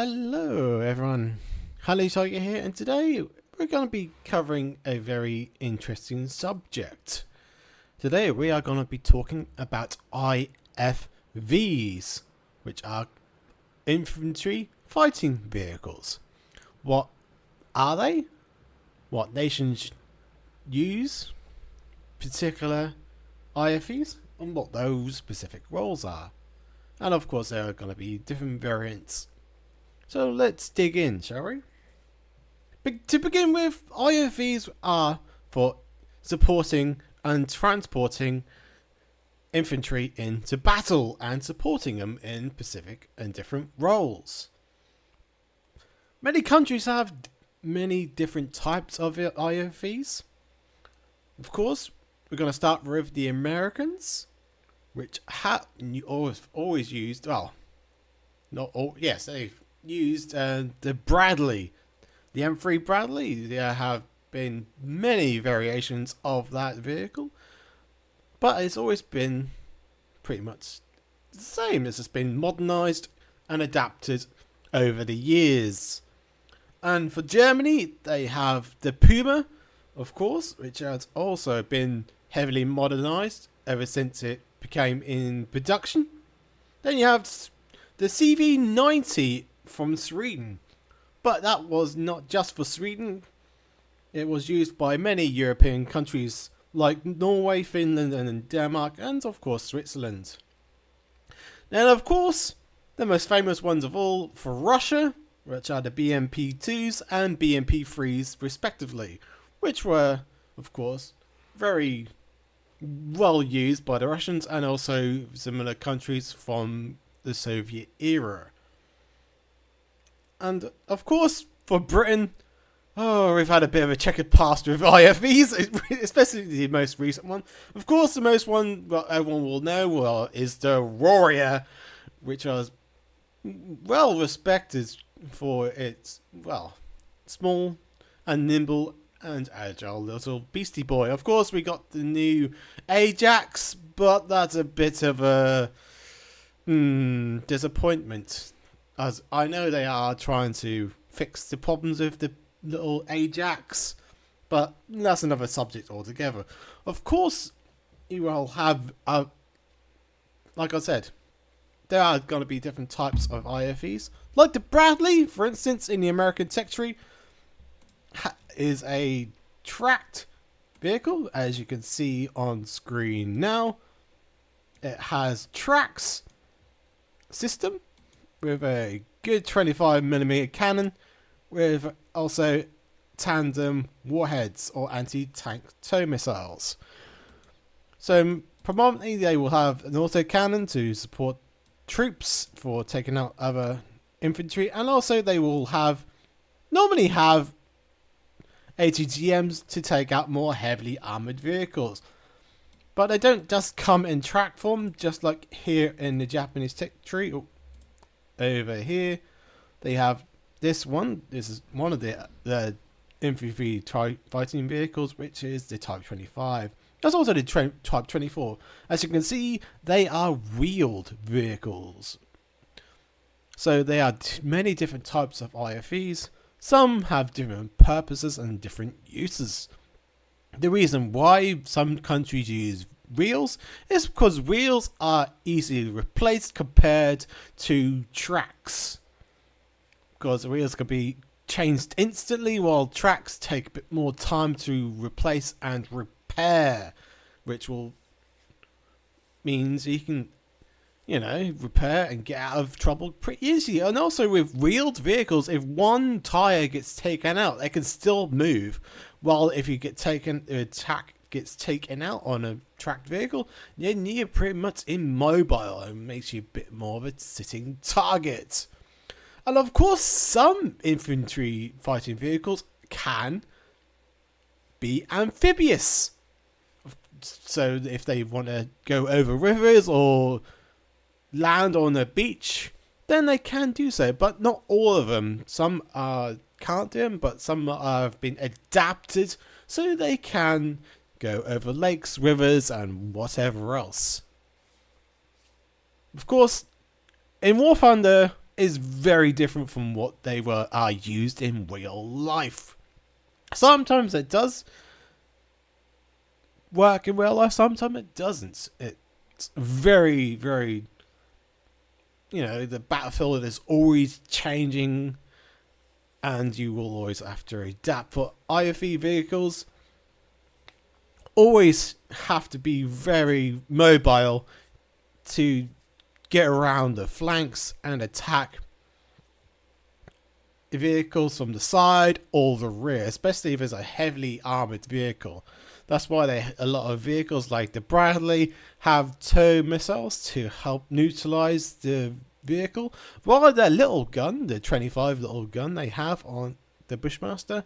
Hello everyone, Hello Tiger here, and today we're going to be covering a very interesting subject. Today we are going to be talking about IFV'S, which are Infantry Fighting Vehicles. What are they? What nations use particular IFVs, and what those specific roles are. And of course there are going to be different variants. So let's dig in, shall we? To begin with, IFVs are for supporting and transporting infantry into battle and supporting them in specific and different roles. Many countries have many different types of IFVs. Of course, we're going to start with the Americans, which have always used, well, not all, yes, they've used the Bradley, the M3 Bradley. There have been many variations of that vehicle, but it's always been pretty much the same. It's just been modernized and adapted over the years. And for Germany, they have the Puma, of course, which has also been heavily modernized ever since it became in production. Then you have the CV90 from Sweden, but that was not just for Sweden. It was used by many European countries like Norway, Finland and Denmark, and of course Switzerland. Then of course the most famous ones of all for Russia, which are the BMP-2s and BMP-3s respectively, which were of course very well used by the Russians and also similar countries from the Soviet era. And of course, for Britain, we've had a bit of a checkered past with IFVs, especially the most recent one. Of course, the most one everyone will know is the Warrior, which was well respected for its, small and nimble and agile little beastie boy. Of course, we got the new Ajax, but that's a bit of a disappointment, as I know they are trying to fix the problems with the little Ajax, but that's another subject altogether. Of course, you will have, like I said, there are going to be different types of IFVs. Like the Bradley, for instance, in the American territory, is a tracked vehicle, as you can see on screen now. It has tracks system with a good 25mm cannon, with also tandem warheads or anti-tank tow missiles. So predominantly they will have an autocannon to support troops for taking out other infantry, and also they will normally have ATGMs to take out more heavily armoured vehicles. But they don't just come in track form, just like here in the Japanese territory. Over here, they have this one. This is one of the infantry fighting vehicles, which is the Type 25. There's also the Type 24. As you can see, they are wheeled vehicles. So there are many different types of IFVs. Some have different purposes and different uses. The reason why some countries use wheels is because wheels are easily replaced compared to tracks. Because the wheels can be changed instantly, while tracks take a bit more time to replace and repair, which will means you can, repair and get out of trouble pretty easily. And also with wheeled vehicles, if one tire gets taken out, they can still move. While if you get attack gets taken out on a tracked vehicle, then you're pretty much immobile and makes you a bit more of a sitting target. And of course, some infantry fighting vehicles can be amphibious. So if they want to go over rivers or land on a beach, then they can do so, but not all of them. Some can't do them, but some have been adapted so they can go over lakes, rivers and whatever else. Of course, in War Thunder is very different from what they are used in real life. Sometimes it does work in real life, sometimes it doesn't. It's very, very, the battlefield is always changing, and you will always have to adapt. For IFV vehicles, always have to be very mobile to get around the flanks and attack vehicles from the side or the rear, especially if it's a heavily armored vehicle. That's why a lot of vehicles like the Bradley have tow missiles to help neutralize the vehicle, while their little gun, the 25 little gun they have on the Bushmaster,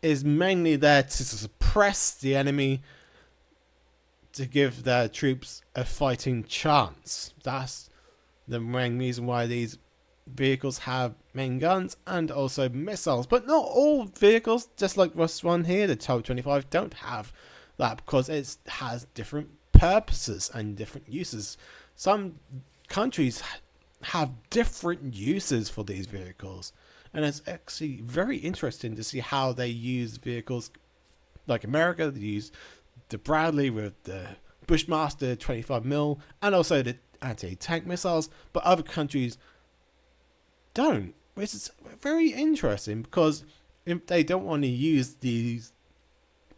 is mainly there to suppress the enemy, to give their troops a fighting chance. That's the main reason why these vehicles have main guns and also missiles. But not all vehicles, just like this one here, the TOW 25, don't have that, because it has different purposes and different uses. Some countries have different uses for these vehicles, and it's actually very interesting to see how they use vehicles. Like America, they use the Bradley with the Bushmaster 25mm and also the anti-tank missiles, but other countries don't, which is very interesting, because if they don't want to use these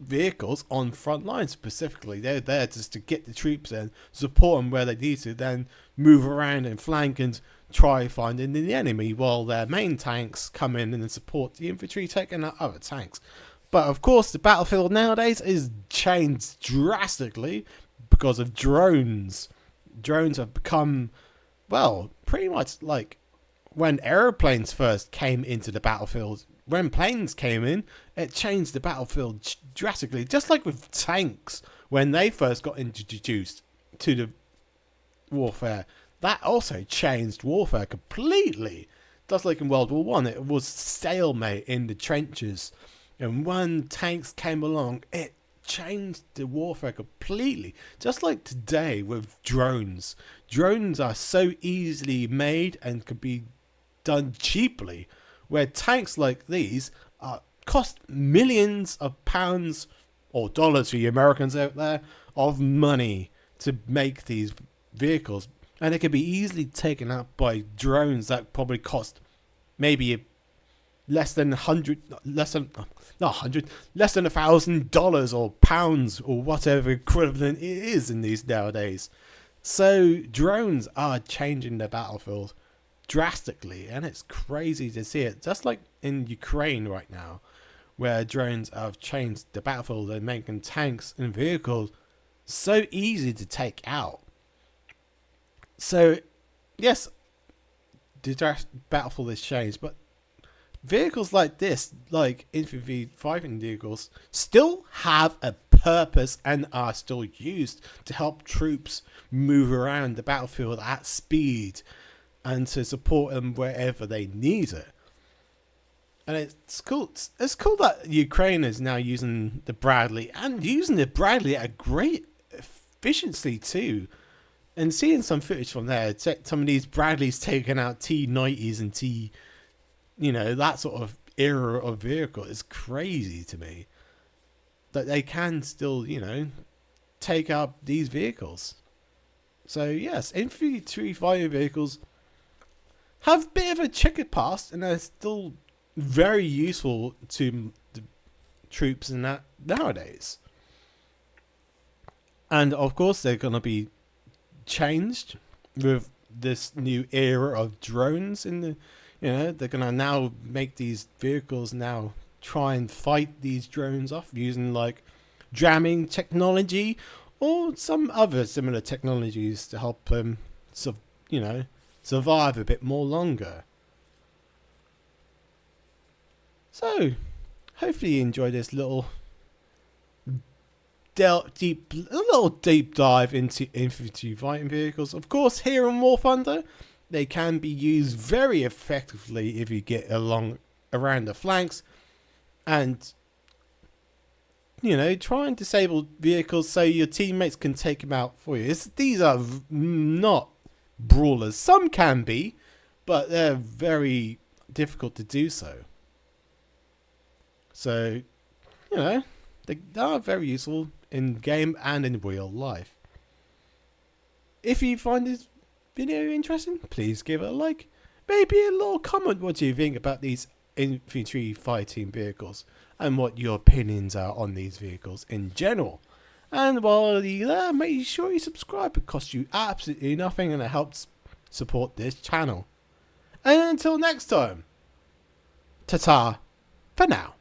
vehicles on front lines specifically, they're there just to get the troops in, support them where they need to, then move around and flank and try finding the enemy, while their main tanks come in and support the infantry taking out other tanks. But of course, the battlefield nowadays is changed drastically because of drones. Drones have become, well, pretty much like when aeroplanes first came into the battlefield. When planes came in, it changed the battlefield drastically. Just like with tanks, when they first got introduced to the warfare, that also changed warfare completely. Just like in World War One, it was stalemate in the trenches. And when tanks came along, it changed the warfare completely. Just like today with drones. Drones are so easily made and could be done cheaply, where tanks like these cost millions of pounds, or dollars for you Americans out there, of money to make these vehicles. And it can be easily taken out by drones that probably cost maybe less than $1,000 or pounds or whatever equivalent it is in these nowadays. So drones are changing the battlefield drastically, and it's crazy to see it. Just like in Ukraine right now, where drones have changed the battlefield and making tanks and vehicles so easy to take out. So yes, the battlefield has changed, but vehicles like this, like infantry fighting vehicles, still have a purpose and are still used to help troops move around the battlefield at speed and to support them wherever they need it. And it's cool. It's cool that Ukraine is now using the Bradley, and using the Bradley at great efficiency too. And seeing some footage from there, some of these Bradleys taking out T90s and that sort of era of vehicle is crazy to me. That they can still, take out these vehicles. So yes, infantry fighting vehicles have a bit of a checkered past, and they're still very useful to the troops in that nowadays. And of course, they're going to be changed with this new era of drones in the. They're going to now make these vehicles now try and fight these drones off using like jamming technology or some other similar technologies to help them, survive a bit more longer. So, hopefully you enjoyed this little deep dive into infantry fighting vehicles. Of course, here in War Thunder, they can be used very effectively if you get along around the flanks and, try and disable vehicles so your teammates can take them out for you. These are not brawlers. Some can be, but they're very difficult to do so. So, you know, they are very useful in game and in real life. If you find this video interesting, please give it a like. Maybe a little comment what you think about these infantry fighting vehicles and what your opinions are on these vehicles in general. And while you're there, make sure you subscribe. It costs you absolutely nothing and it helps support this channel. And until next time, ta-ta for now.